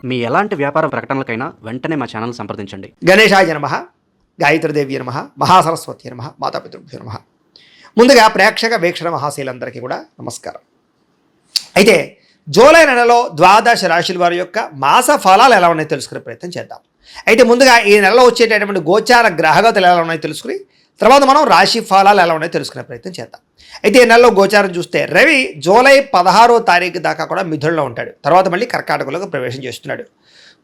మీ ఎలాంటి వ్యాపార ప్రకటనలకైనా వెంటనే మా ఛానల్ సంప్రదించండి. గణేశాయ నమః, గాయత్రీదేవి నమః, మహాసరస్వతి నమః, మాతాపితృభ్యో నమః. ముందుగా ప్రేక్షక వీక్షణ మహాశీలందరికీ కూడా నమస్కారం. అయితే జూలై నెలలో ద్వాదశ రాశుల వారి యొక్క మాస ఫలాలు ఎలా ఉన్నాయో తెలుసుకునే ప్రయత్నం చేద్దాం. అయితే ముందుగా ఈ నెలలో వచ్చేటటువంటి గోచార గ్రహగతులు ఎలా ఉన్నాయో తెలుసుకుని తర్వాత మనం రాశి ఫలాలు ఎలా ఉన్నాయో తెలుసుకునే ప్రయత్నం చేద్దాం. అయితే ఈ నెలలో గోచారం చూస్తే రవి జూలై 16వ తారీఖు దాకా కూడా మిథునంలో ఉంటాడు. తర్వాత మళ్ళీ కర్కాటకంలోకి ప్రవేశం చేస్తున్నాడు.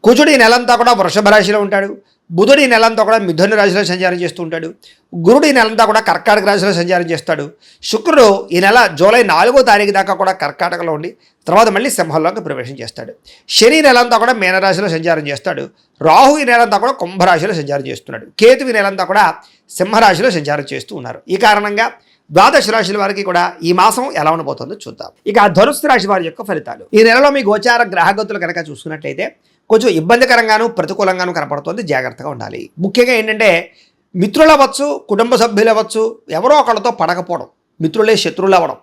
కుజుడు ఈ నెలంతా కూడా వృషభ రాశిలో ఉంటాడు. బుధుడు ఈ నెలంతా కూడా మిథున రాశిలో సంచారం చేస్తూ ఉంటాడు. గురుడు ఈ నెలంతా కూడా కర్కాటక రాశిలో సంచారం చేస్తాడు. శుక్రుడు ఈ నెల జూలై 4వ తారీఖు దాకా కూడా కర్కాటకలో ఉండి తర్వాత మళ్ళీ సింహంలోకి ప్రవేశం చేస్తాడు. శని నెలంతా కూడా మీనరాశిలో సంచారం చేస్తాడు. రాహు ఈ నెలంతా కూడా కుంభరాశిలో సంచారం చేస్తున్నాడు. కేతు ఈ నెలంతా కూడా సింహరాశిలో సంచారం చేస్తూ ఉన్నారు. ఈ కారణంగా ద్వాదశ రాశుల వారికి కూడా ఈ మాసం ఎలా ఉండబోతుందో చూద్దాం. ఇక ధనుస్సు రాశి వారి యొక్క ఫలితాలు. ఈ నెలలో మీ గోచార గ్రహగతులు కనుక చూసుకున్నట్లయితే కొంచెం ఇబ్బందికరంగాను ప్రతికూలంగాను కనపడుతుంది. జాగ్రత్తగా ఉండాలి. ముఖ్యంగా ఏంటంటే మిత్రులు అవ్వచ్చు, కుటుంబ సభ్యులు అవ్వచ్చు, ఎవరో ఒకళ్ళతో పడకపోవడం, మిత్రులే శత్రువులు అవ్వడం,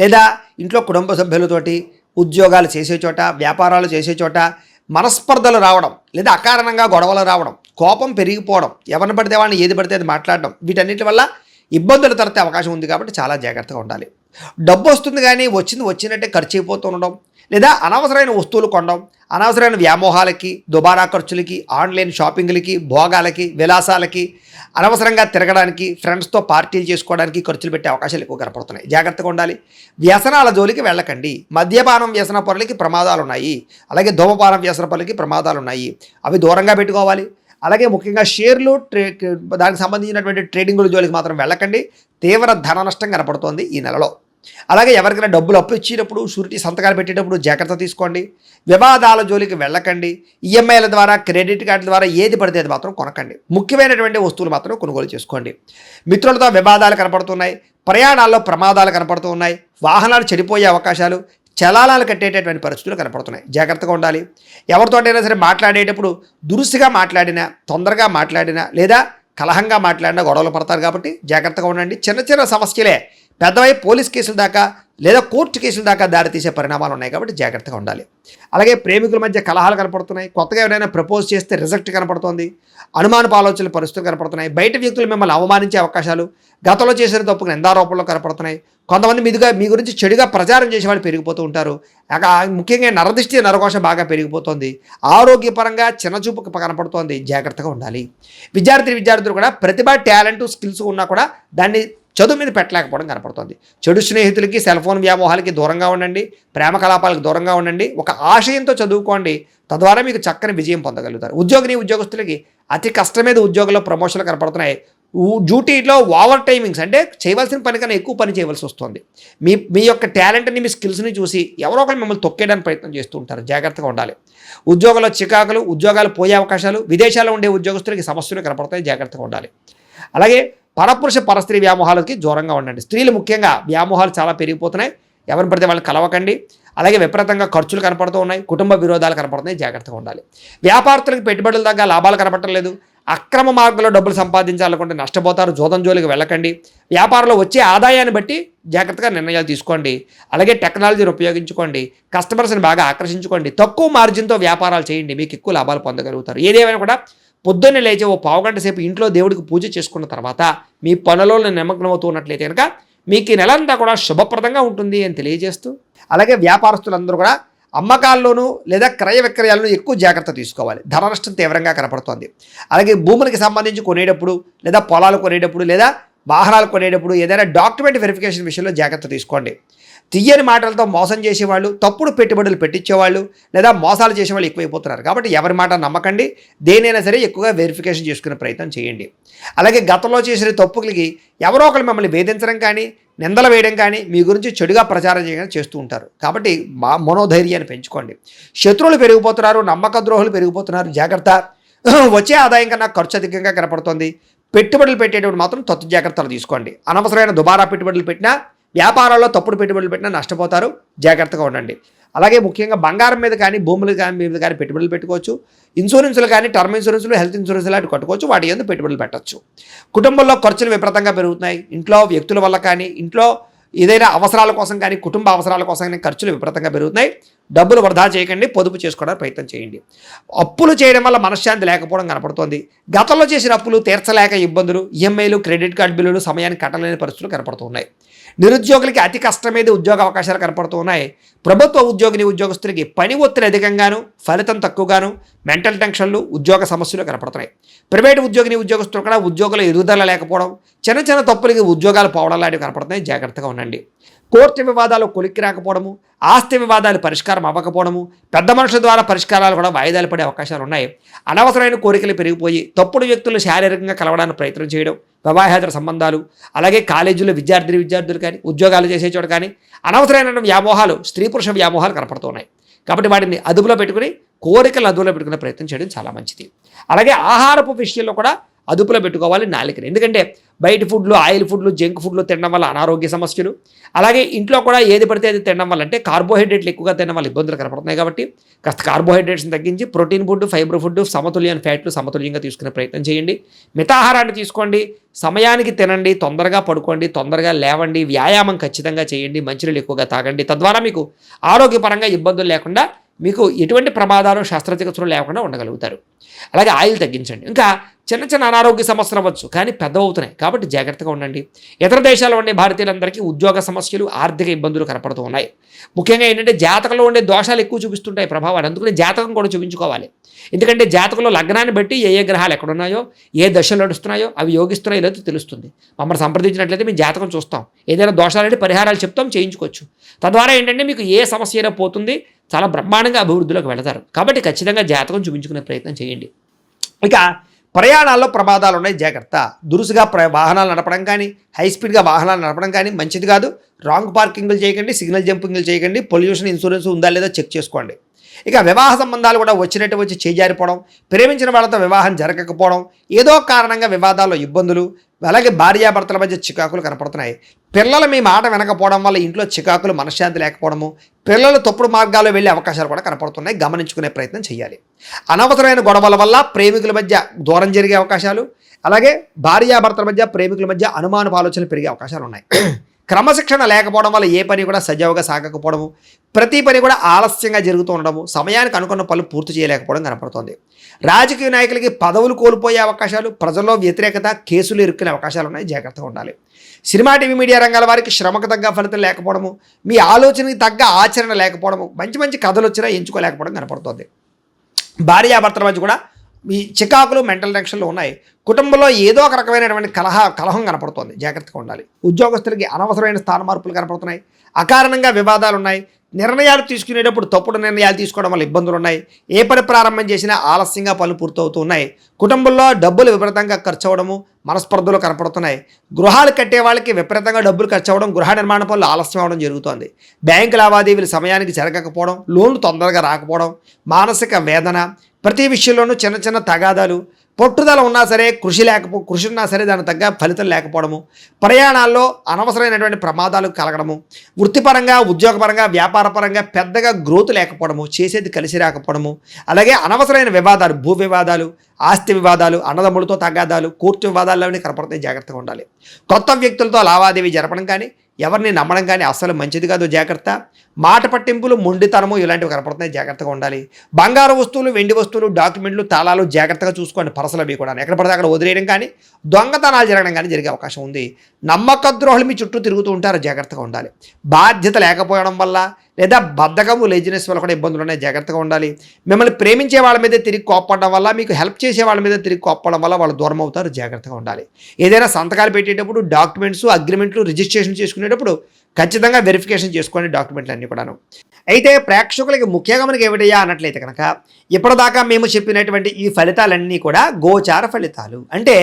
లేదా ఇంట్లో కుటుంబ సభ్యులతోటి ఉద్యోగాలు చేసే చోట, వ్యాపారాలు చేసే చోట మనస్పర్ధలు రావడం, లేదా అకారణంగా గొడవలు రావడం, కోపం పెరిగిపోవడం, ఎవరిని పడితే వాళ్ళని ఏది పడితే అది మాట్లాడడం, వీటన్నిటి వల్ల ఇబ్బందులు తరతే అవకాశం ఉంది. కాబట్టి చాలా జాగ్రత్తగా ఉండాలి. డబ్బు వస్తుంది కానీ వచ్చినట్టే ఖర్చు అయిపోతూ ఉండడం, లేదా అనవసరమైన వస్తువులు కొనడం, అనవసరమైన వ్యామోహాలకి, దుబారా ఖర్చులకి, ఆన్లైన్ షాపింగ్లకి, భోగాలకి, విలాసాలకి, అనవసరంగా తిరగడానికి, ఫ్రెండ్స్తో పార్టీలు చేసుకోవడానికి ఖర్చులు పెట్టే అవకాశాలు ఎక్కువ కనపడుతున్నాయి. జాగ్రత్తగా ఉండాలి. వ్యసనాల జోలికి వెళ్ళకండి. మద్యపానం వ్యసన పరులకి ప్రమాదాలు ఉన్నాయి. అలాగే ధూమపానం వ్యసన పరులకి ప్రమాదాలు ఉన్నాయి. అవి దూరంగా పెట్టుకోవాలి. అలాగే ముఖ్యంగా షేర్లు దానికి సంబంధించినటువంటి ట్రేడింగుల జోలికి మాత్రం వెళ్ళకండి. తీవ్ర ధన నష్టం కనపడుతోంది ఈ నెలలో. అలాగే ఎవరికైనా డబ్బులు అప్పు ఇచ్చేటప్పుడు, షూరిటీ సంతకాలు పెట్టేటప్పుడు జాగ్రత్త తీసుకోండి. వివాదాల జోలికి వెళ్ళకండి. ఈఎంఐల ద్వారా, క్రెడిట్ కార్డుల ద్వారా ఏది పడితే అది మాత్రం కొనకండి. ముఖ్యమైనటువంటి వస్తువులు మాత్రం కొనుగోలు చేసుకోండి. మిత్రులతో వివాదాలు కనపడుతున్నాయి. ప్రయాణాల్లో ప్రమాదాలు కనపడుతూ ఉన్నాయి. వాహనాలు చెడిపోయే అవకాశాలు, చలానాలు కట్టేటటువంటి పరిస్థితులు కనపడుతున్నాయి. జాగ్రత్తగా ఉండాలి. ఎవరితోటైనా సరే మాట్లాడేటప్పుడు దురుసుగా మాట్లాడినా, తొందరగా మాట్లాడినా, లేదా కలహంగా మాట్లాడినా గొడవలు పడతారు. కాబట్టి జాగ్రత్తగా ఉండండి. చిన్న చిన్న సమస్యలే పెద్దవై పోలీస్ కేసుల దాకా లేదా కోర్టు కేసుల దాకా దారితీసే పరిణామాలు ఉన్నాయి. కాబట్టి జాగ్రత్తగా ఉండాలి. అలాగే ప్రేమికుల మధ్య కలహాలు కనపడుతున్నాయి. కొత్తగా ఎవరైనా ప్రపోజ్ చేస్తే రిజెక్ట్ కనపడుతోంది. అనుమానపు ఆలోచనల పరిస్థితులు కనపడుతున్నాయి. బయట వ్యక్తులు మిమ్మల్ని అవమానించే అవకాశాలు, గతంలో చేసిన తప్పుకు నిందారోపణలు కనపడుతున్నాయి. కొంతమంది మీ గురించి చెడుగా ప్రచారం చేసే వాళ్ళు పెరిగిపోతూ ఉంటారు. ముఖ్యంగా నరదృష్టి, నరకోశ బాగా పెరిగిపోతుంది. ఆరోగ్యపరంగా చిన్నచూపు కనపడుతోంది. జాగ్రత్తగా ఉండాలి. విద్యార్థులు కూడా ప్రతిభ, టాలెంట్, స్కిల్స్ ఉన్నా కూడా దాన్ని చదువు మీద పెట్టలేకపోవడం కనపడుతుంది. చెడు స్నేహితులకి, సెల్ ఫోన్ వ్యామోహాలకి దూరంగా ఉండండి. ప్రేమ కలాపాలకు దూరంగా ఉండండి. ఒక ఆశయంతో చదువుకోండి. తద్వారా మీకు చక్కని విజయం పొందగలుగుతారు. ఉద్యోగస్తులకి అతి కష్టం మీద ఉద్యోగంలో ప్రమోషన్లు కనపడుతున్నాయి. డ్యూటీలో ఓవర్ టైమింగ్స్, అంటే చేయవలసిన పని కన్నా ఎక్కువ పని చేయవలసి వస్తుంది. మీ యొక్క టాలెంట్ని, మీ స్కిల్స్ని చూసి ఎవరో ఒకరు మిమ్మల్ని తొక్కేయడానికి ప్రయత్నం చేస్తూ ఉంటారు. జాగ్రత్తగా ఉండాలి. ఉద్యోగంలో చికాకులు, ఉద్యోగాలు పోయే అవకాశాలు, విదేశాల్లో ఉండే ఉద్యోగస్తులకి సమస్యలు కనపడతాయి. జాగ్రత్తగా ఉండాలి. అలాగే పరపురుష పరస్త్రీ వ్యామోహాలకి దూరంగా ఉండండి. స్త్రీలు ముఖ్యంగా వ్యామోహాలు చాలా పెరిగిపోతున్నాయి. ఎవరిని పడితే వాళ్ళని కలవకండి. అలాగే విపరీతంగా ఖర్చులు కనపడుతూ ఉన్నాయి. కుటుంబ విరోధాలు కనపడుతున్నాయి. జాగ్రత్తగా ఉండాలి. వ్యాపారస్తులకు పెట్టుబడుల దగ్గర లాభాలు కనపడటం లేదు. అక్రమ మార్గంలో డబ్బులు సంపాదించాలనుకుంటే నష్టపోతారు. జోదం జోలికి వెళ్ళకండి. వ్యాపారంలో వచ్చే ఆదాయాన్ని బట్టి జాగ్రత్తగా నిర్ణయాలు తీసుకోండి. అలాగే టెక్నాలజీని ఉపయోగించుకోండి. కస్టమర్స్ని బాగా ఆకర్షించుకోండి. తక్కువ మార్జిన్తో వ్యాపారాలు చేయండి. మీకు ఎక్కువ లాభాలు పొందగలుగుతారు. ఏదేమైనా కూడా పొద్దున్నే లేచి ఓ పావుగంట సేపు ఇంట్లో దేవుడికి పూజ చేసుకున్న తర్వాత మీ పనులలో నిమగ్నమవుతూ ఉన్నట్లయితే కనుక మీకు ఈ నెలంతా కూడా శుభప్రదంగా ఉంటుంది అని తెలియజేస్తూ, అలాగే వ్యాపారస్తులందరూ కూడా అమ్మకాల్లోనూ లేదా క్రయ విక్రయాలను ఎక్కువ జాగ్రత్త తీసుకోవాలి. ధన నష్టం తీవ్రంగా కనపడుతోంది. అలాగే భూములకి సంబంధించి కొనేటప్పుడు, లేదా పొలాలు కొనేటప్పుడు, లేదా వాహనాలు కొనేటప్పుడు ఏదైనా డాక్యుమెంట్ వెరిఫికేషన్ విషయంలో జాగ్రత్త తీసుకోండి. తీయని మాటలతో మోసం చేసేవాళ్ళు, తప్పుడు పెట్టుబడులు పెట్టించేవాళ్ళు, లేదా మోసాలు చేసేవాళ్ళు ఎక్కువైపోతున్నారు. కాబట్టి ఎవరి మాట నమ్మకండి. దేనైనా సరే ఎక్కువగా వెరిఫికేషన్ చేసుకునే ప్రయత్నం చేయండి. అలాగే గతంలో చేసిన తప్పులకి ఎవరో ఒకరు మిమ్మల్ని వేధించడం కానీ, నిందలు వేయడం కానీ, మీ గురించి చెడుగా ప్రచారం చేయడం చేస్తూ ఉంటారు. కాబట్టి మనోధైర్యాన్ని పెంచుకోండి. శత్రువులు పెరిగిపోతున్నారు. నమ్మక ద్రోహులు పెరిగిపోతున్నారు. జాగ్రత్త. వచ్చే ఆదాయం కన్నా ఖర్చు అధికంగా కనపడుతుంది. పెట్టుబడులు పెట్టేటప్పుడు మాత్రం తత్తు జాగ్రత్తలు తీసుకోండి. అనవసరమైన దుబారా పెట్టుబడులు పెట్టినా, వ్యాపారాల్లో తప్పుడు పెట్టుబడులు పెట్టినా నష్టపోతారు. జాగ్రత్తగా ఉండండి. అలాగే ముఖ్యంగా బంగారం మీద కానీ, భూములు మీద కానీ పెట్టుబడులు పెట్టుకోవచ్చు. ఇన్సూరెన్సులు కానీ, టర్మ్ ఇన్సూరెన్సులు, హెల్త్ ఇన్సూరెన్స్ లాంటి కట్టుకోవచ్చు. వాటి యందు పెట్టుబడులు పెట్టచ్చు. కుటుంబంలో ఖర్చులు విపరీతంగా పెరుగుతున్నాయి. ఇంట్లో వ్యక్తుల వల్ల కానీ, ఇంట్లో ఏదైనా అవసరాల కోసం కానీ కుటుంబ అవసరాల కోసం కానీ ఖర్చులు విపరీతంగా పెరుగుతున్నాయి. డబ్బులు వృధా చేయకండి, పొదుపు చేసుకోవడానికి ప్రయత్నం చేయండి. అప్పులు చేయడం వల్ల మనశ్శాంతి లేకపోవడం కనపడుతోంది. గతంలో చేసిన అప్పులు తీర్చలేక ఇబ్బందులు, ఈఎంఐలు, క్రెడిట్ కార్డు బిల్లులు సమయానికి కట్టలేని పరిస్థితులు కనపడుతున్నాయి. నిరుద్యోగులకి అతి కష్టమేది ఉద్యోగ అవకాశాలు కనపడుతూ ఉన్నాయి. ప్రభుత్వ ఉద్యోగస్తులకి పని ఒత్తిడి అధికంగాను, ఫలితం తక్కువగాను, మెంటల్ టెన్షన్లు, ఉద్యోగ సమస్యలు కనపడుతున్నాయి. ప్రైవేట్ ఉద్యోగస్తులు కూడా ఉద్యోగుల ఎదుగుదల లేకపోవడం, చిన్న చిన్న తప్పులకి ఉద్యోగాలు పోవడం లాంటివి కనపడుతున్నాయి. జాగ్రత్తగా ఉండండి. కోర్టు వివాదాలు కొలిక్కి రాకపోవడము, ఆస్తి వివాదాలు పరిష్కారం అవ్వకపోవడము, పెద్ద మనుషుల ద్వారా పరిష్కారాలు కూడా వాయిదాలు పడే అవకాశాలు ఉన్నాయి. అనవసరమైన కోరికలు పెరిగిపోయి తప్పుడు వ్యక్తులు శారీరకంగా కలవడానికి ప్రయత్నం చేయడం, వివాహేతర సంబంధాలు, అలాగే కాలేజీలో విద్యార్థులు కానీ ఉద్యోగాలు చేసే చోట కానీ అనవసరమైన వ్యామోహాలు, స్త్రీ పురుష వ్యామోహాలు కనపడుతున్నాయి. కాబట్టి వాటిని అదుపులో పెట్టుకుని కోరికలు అదుపులో పెట్టుకునే ప్రయత్నం చేయడం చాలా మంచిది. అలాగే ఆహారపు విషయంలో కూడా అదుపులో పెట్టుకోవాలి నాలుకని. ఎందుకంటే బయట ఫుడ్లు, ఆయిల్ ఫుడ్లు, జంక్ ఫుడ్లు తినడం వల్ల అనారోగ్య సమస్యలు, అలాగే ఇంట్లో కూడా ఏది పడితే అది తినడం వల్ల అంటే కార్బోహైడ్రేట్లు ఎక్కువగా తినడం వల్ల ఇబ్బందులు కనపడుతున్నాయి. కాబట్టి కాస్త కార్బోహైడ్రేట్స్ని తగ్గించి ప్రోటీన్ ఫుడ్, ఫైబర్ ఫుడ్, సమతుల్యమైన ఫ్యాట్లు సమతుల్యంగా తీసుకునే ప్రయత్నం చేయండి. మితాహారాన్ని తీసుకోండి, సమయానికి తినండి, తొందరగా పడుకోండి, తొందరగా లేవండి, వ్యాయామం ఖచ్చితంగా చేయండి, మంచినీళ్ళు ఎక్కువగా తాగండి. తద్వారా మీకు ఆరోగ్యపరంగా ఇబ్బందులు లేకుండా మీకు ఎటువంటి ప్రమాదాలు, శస్త్రచికిత్సలు లేకుండా ఉండగలుగుతారు. అలాగే ఆయిల్ తగ్గించండి. ఇంకా చిన్న చిన్న అనారోగ్య సమస్యలు అవ్వచ్చు, కానీ పెద్దవవుతున్నాయి కాబట్టి జాగ్రత్తగా ఉండండి. ఇతర దేశాల్లో ఉండే భారతీయులందరికీ ఉద్యోగ సమస్యలు, ఆర్థిక ఇబ్బందులు కనపడుతూ ఉన్నాయి. ముఖ్యంగా ఏంటంటే జాతకంలో ఉండే దోషాలు ఎక్కువ చూపిస్తుంటాయి ప్రభావాలు. అందుకని జాతకం కూడా చూపించుకోవాలి. ఎందుకంటే జాతకంలో లగ్నాన్ని బట్టి ఏ గ్రహాలు ఎక్కడున్నాయో, ఏ దశలు నడుస్తున్నాయో, అవి యోగిస్తున్నాయో లేదో తెలుస్తుంది. మమ్మల్ని సంప్రదించినట్లయితే మేము జాతకం చూస్తాం, ఏదైనా దోషాలంటే పరిహారాలు చెప్తాం, చేయించుకోవచ్చు. తద్వారా ఏంటంటే మీకు ఏ సమస్య అయినా పోతుంది, చాలా బ్రహ్మాండంగా అభివృద్ధిలోకి వెళతారు. కాబట్టి ఖచ్చితంగా జాతకం చూపించుకునే ప్రయత్నం చేయండి. ఇక ప్రయాణాల్లో ప్రమాదాలు ఉన్నాయి, జాగ్రత్త. దురుసుగా వాహనాలు నడపడం కానీ, హై స్పీడ్గా వాహనాలు నడపడం కానీ మంచిది కాదు. రాంగ్ పార్కింగ్లు చేయకండి, సిగ్నల్ జంపింగ్లు చేయకండి, పొల్యూషన్ ఇన్సూరెన్స్ ఉందా లేదా చెక్ చేసుకోండి. ఇక వివాహ సంబంధాలు కూడా వచ్చినట్టు వచ్చి చేజారిపోవడం, ప్రేమించిన వాళ్ళతో వివాహం జరగకపోవడం, ఏదో కారణంగా వివాదాల్లో ఇబ్బందులు, అలాగే భార్యాభర్తల మధ్య చికాకులు కనపడుతున్నాయి. పిల్లలు మీ మాట వినకపోవడం వల్ల ఇంట్లో చికాకులు, మనశ్శాంతి లేకపోవడము, పిల్లలు తప్పుడు మార్గాల్లో వెళ్ళే అవకాశాలు కూడా కనపడుతున్నాయి. గమనించుకునే ప్రయత్నం చేయాలి. అనవసరమైన గొడవల వల్ల ప్రేమికుల మధ్య దూరం జరిగే అవకాశాలు, అలాగే భార్యాభర్తల మధ్య, ప్రేమికుల మధ్య అనుమానపు ఆలోచనలు పెరిగే అవకాశాలు ఉన్నాయి. క్రమశిక్షణ లేకపోవడం వల్ల ఏ పని కూడా సజావుగా సాగకపోవడము, ప్రతి పని కూడా ఆలస్యంగా జరుగుతూ ఉండడము, సమయానికి అనుకున్న పనులు పూర్తి చేయలేకపోవడం కనపడుతోంది. రాజకీయ నాయకులకి పదవులు కోల్పోయే అవకాశాలు, ప్రజల్లో వ్యతిరేకత, కేసులు ఇరుక్కునే అవకాశాలు ఉన్నాయి. జాగ్రత్తగా ఉండాలి. సినిమా, టీవీ, మీడియా రంగాల వారికి శ్రమకు తగ్గ ఫలితం లేకపోవడము, మీ ఆలోచనకి తగ్గ ఆచరణ లేకపోవడము, మంచి మంచి కథలు వచ్చినా ఎంచుకోలేకపోవడం కనపడుతోంది. భార్యాభర్తల మధ్య కూడా ఈ చికాకులు, మెంటల్ టెన్షన్లు ఉన్నాయి. కుటుంబంలో ఏదో ఒక రకమైనటువంటి కలహం కనపడుతోంది. జాగ్రత్తగా ఉండాలి. ఉద్యోగస్తులకి అనవసరమైన స్థాన మార్పులు కనపడుతున్నాయి. అకారణంగా వివాదాలు ఉన్నాయి. నిర్ణయాలు తీసుకునేటప్పుడు తప్పుడు నిర్ణయాలు తీసుకోవడం వల్ల ఇబ్బందులు ఉన్నాయి. ఏ పని ప్రారంభం చేసినా ఆలస్యంగా పనులు పూర్తవుతూ ఉన్నాయి. కుటుంబంలో డబ్బులు విపరీతంగా ఖర్చు అవ్వడము, మనస్పర్ధలు కనపడుతున్నాయి. గృహాలు కట్టే వాళ్ళకి విపరీతంగా డబ్బులు ఖర్చు అవ్వడం, గృహ నిర్మాణ పనులు ఆలస్యం అవ్వడం జరుగుతోంది. బ్యాంకు లావాదేవీలు సమయానికి జరగకపోవడం, లోన్లు తొందరగా రాకపోవడం, మానసిక వేదన, ప్రతి విషయంలోనూ చిన్న చిన్న తగాదాలు, పట్టుదల ఉన్నా సరే కృషి ఉన్నా సరే దానికి తగ్గ ఫలితం లేకపోవడము, ప్రయాణాల్లో అనవసరమైనటువంటి ప్రమాదాలు కలగడము, వృత్తిపరంగా, ఉద్యోగపరంగా, వ్యాపారపరంగా పెద్దగా గ్రోత్ లేకపోవడము, చేసేది కలిసి రాకపోవడము, అలాగే అనవసరమైన వివాదాలు, భూ వివాదాలు, ఆస్తి వివాదాలు, అన్నదమ్ములతో తగాదాలు, కోర్టు వివాదాలు అన్నీ కనపడతాయి. జాగ్రత్తగా ఉండాలి. కొత్త వ్యక్తులతో లావాదేవీ జరపడం కానీ, ఎవరిని నమ్మడం కానీ అస్సలు మంచిది కాదు. జాగ్రత్త. మాట పట్టింపులు, మొండితనము ఇలాంటివి కనపడుతున్నాయి. జాగ్రత్తగా ఉండాలి. బంగారు వస్తువులు, వెండి వస్తువులు, డాక్యుమెంట్లు, తాళాలు జాగ్రత్తగా చూసుకోండి. పరసలు అవి కూడా ఎక్కడ పడితే అక్కడ వదిలేయడం కానీ, దొంగతనాలు జరగడం కానీ జరిగే అవకాశం ఉంది. నమ్మక ద్రోహులు మీ చుట్టూ తిరుగుతూ ఉంటారు. జాగ్రత్తగా ఉండాలి. బాధ్యత లేకపోవడం వల్ల లేదా బద్ధకము, లేజినెస్ వల్ల కూడా ఇబ్బందులు ఉన్నాయి. జాగ్రత్తగా ఉండాలి. మిమ్మల్ని ప్రేమించే వాళ్ళ మీద తిరిగి కోప్పడడం వల్ల, మీకు హెల్ప్ చేసే వాళ్ళ మీద తిరిగి కోప్పడం వల్ల వాళ్ళు దూరం అవుతారు. జాగ్రత్తగా ఉండాలి. ఏదైనా సంతకాలు పెట్టేటప్పుడు డాక్యుమెంట్స్, అగ్రిమెంట్లు, రిజిస్ట్రేషన్ చేసుకునేటప్పుడు ఖచ్చితంగా వెరిఫికేషన్ చేసుకోండి డాక్యుమెంట్లు అన్నీ కూడాను. అయితే ప్రేక్షకులకి ముఖ్యంగా మనకి ఏమిటయ్యా అన్నట్లయితే కనుక, ఇప్పటిదాకా మేము చెప్పినటువంటి ఈ ఫలితాలన్నీ కూడా గోచార ఫలితాలు. అంటే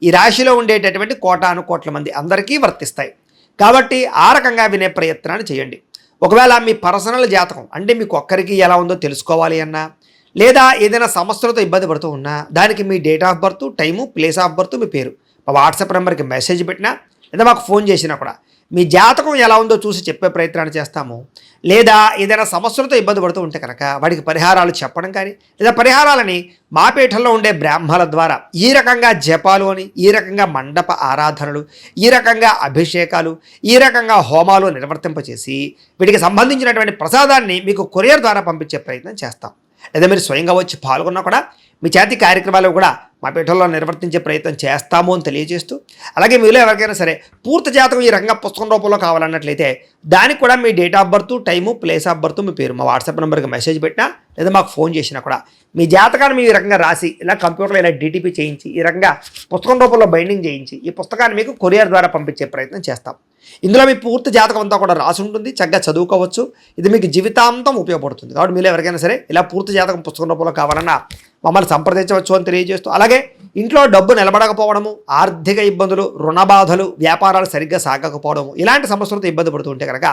ఈ రాశిలో ఉండేటటువంటి కోటాను కోట్ల మంది అందరికీ వర్తిస్తాయి. కాబట్టి ఆ రకంగా వినే ప్రయత్నాన్ని చేయండి. ఒకవేళ మీ పర్సనల్ జాతకం అంటే మీకు ఒక్కరికి ఎలా ఉందో తెలుసుకోవాలి అన్నా, లేదా ఏదైనా సమస్యలతో ఇబ్బంది పడుతూ ఉన్నా, దానికి మీ date of birth, time, place of birth, మీ పేరు, మా వాట్సాప్ నెంబర్కి మెసేజ్ పెట్టినా లేదా మాకు ఫోన్ చేసినా కూడా మీ జాతకం ఎలా ఉందో చూసి చెప్పే ప్రయత్నాన్ని చేస్తాము. లేదా ఏదైనా సమస్యలతో ఇబ్బంది పడుతూ ఉంటే కనుక వాడికి పరిహారాలు చెప్పడం కానీ, లేదా పరిహారాలని మా పీఠంలో ఉండే బ్రాహ్మణుల ద్వారా ఈ రకంగా జపాలు అని, ఈ రకంగా మండప ఆరాధనలు, ఈ రకంగా అభిషేకాలు, ఈ రకంగా హోమాలు నిర్వర్తింపచేసి వీటికి సంబంధించినటువంటి ప్రసాదాన్ని మీకు కొరియర్ ద్వారా పంపించే ప్రయత్నం చేస్తాం. లేదా మీరు స్వయంగా వచ్చి పాల్గొన్నా కూడా మీ చేతి కార్యక్రమాలు కూడా మా పీఠంలో నిర్వర్తించే ప్రయత్నం చేస్తాము అని తెలియజేస్తూ, అలాగే మీలో ఎవరికైనా సరే పూర్తి జాతకం ఈ రకంగా పుస్తకం రూపంలో కావాలన్నట్లయితే దానికి కూడా మీ date of birth, time, place of birth, మీ పేరు మా వాట్సాప్ నెంబర్కి మెసేజ్ పెట్టినా లేదా మాకు ఫోన్ చేసినా కూడా మీ జాతకాన్ని మీ ఈ రకంగా రాసి ఇలా కంప్యూటర్లో ఇలా డిటిపి చేయించి ఈ రకంగా పుస్తకం రూపంలో బైండింగ్ చేయించి ఈ పుస్తకాన్ని మీకు కొరియర్ ద్వారా పంపించే ప్రయత్నం చేస్తాం. ఇందులో మీ పూర్తి జాతకం అంతా కూడా రాసి ఉంటుంది, చక్కగా చదువుకోవచ్చు. ఇది మీకు జీవితాంతం ఉపయోగపడుతుంది. కాబట్టి మీరు ఎవరికైనా సరే ఇలా పూర్తి జాతకం పుస్తకం రూపంలో కావాలన్నా మమ్మల్ని సంప్రదించవచ్చు అని తెలియజేస్తూ, అలాగే ఇంట్లో డబ్బు నిలబడకపోవడము, ఆర్థిక ఇబ్బందులు, రుణ బాధలు, వ్యాపారాలు సరిగ్గా సాగకపోవడము, ఇలాంటి సమస్యలతో ఇబ్బంది పడుతూ ఉంటే కనుక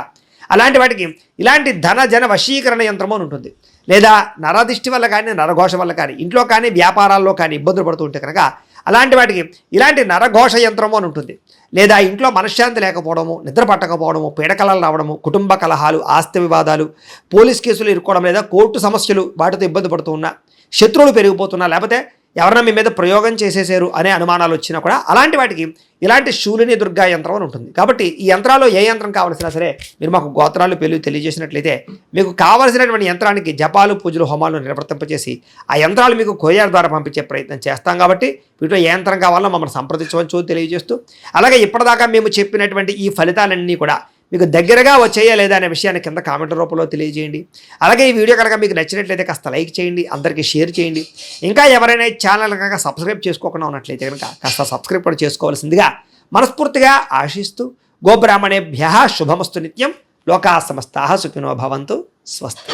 అలాంటి వాటికి ఇలాంటి ధన జన వశీకరణ యంత్రము అని ఉంటుంది. లేదా నరదిష్టి వల్ల కానీ, నరఘోష వల్ల కానీ, ఇంట్లో కానీ వ్యాపారాల్లో కానీ ఇబ్బందులు పడుతూ ఉంటే కనుక అలాంటి వాటికి ఇలాంటి నరఘోష యంత్రము అని ఉంటుంది. లేదా ఇంట్లో మనశ్శాంతి లేకపోవడము, నిద్ర పట్టకపోవడము, పీడకలలు రావడము, కుటుంబ కలహాలు, ఆస్తి వివాదాలు, పోలీస్ కేసులు ఇరుక్కోవడం, లేదా కోర్టు సమస్యలు, వాటితో ఇబ్బంది పడుతూ ఉన్నా, శత్రువులు పెరిగిపోతున్నా, లేకపోతే ఎవరైనా మీ మీద ప్రయోగం చేసేసారు అనే అనుమానాలు వచ్చినా కూడా అలాంటి వాటికి ఇలాంటి శూలిని దుర్గా యంత్రం అని ఉంటుంది. కాబట్టి ఈ యంత్రాల్లో ఏ యంత్రం కావాల్సినా సరే మీరు మాకు గోత్రాలు పేర్లు తెలియజేసినట్లయితే మీకు కావాల్సినటువంటి యంత్రానికి జపాలు, పూజలు, హోమాలు నిర్వర్తింపజేసి ఆ యంత్రాలు మీకు కొరియర్ ద్వారా పంపించే ప్రయత్నం చేస్తాం. కాబట్టి వీటిలో ఏ యంత్రం కావాలో మమ్మల్ని సంప్రదించవచ్చు తెలియజేస్తూ, అలాగే ఇప్పటిదాకా మేము చెప్పినటువంటి ఈ ఫలితాలన్నీ కూడా మీకు దగ్గరగా వచ్చేయా లేదా అనే విషయాన్ని కింద కామెంట్ రూపంలో తెలియజేయండి. అలాగే ఈ వీడియో కనుక మీకు నచ్చినట్లయితే కాస్త లైక్ చేయండి, అందరికీ షేర్ చేయండి. ఇంకా ఎవరైనా ఈ ఛానల్ కనుక సబ్స్క్రైబ్ చేసుకోకుండా ఉన్నట్లయితే కనుక కాస్త సబ్స్క్రైబ్ కూడా చేసుకోవాల్సిందిగా మనస్ఫూర్తిగా ఆశిస్తూ, గోబ్రాహ్మణేభ్యః శుభమస్తు నిత్యం, లోకా సమస్తాః సుఖినో భవంతు, స్వస్తి.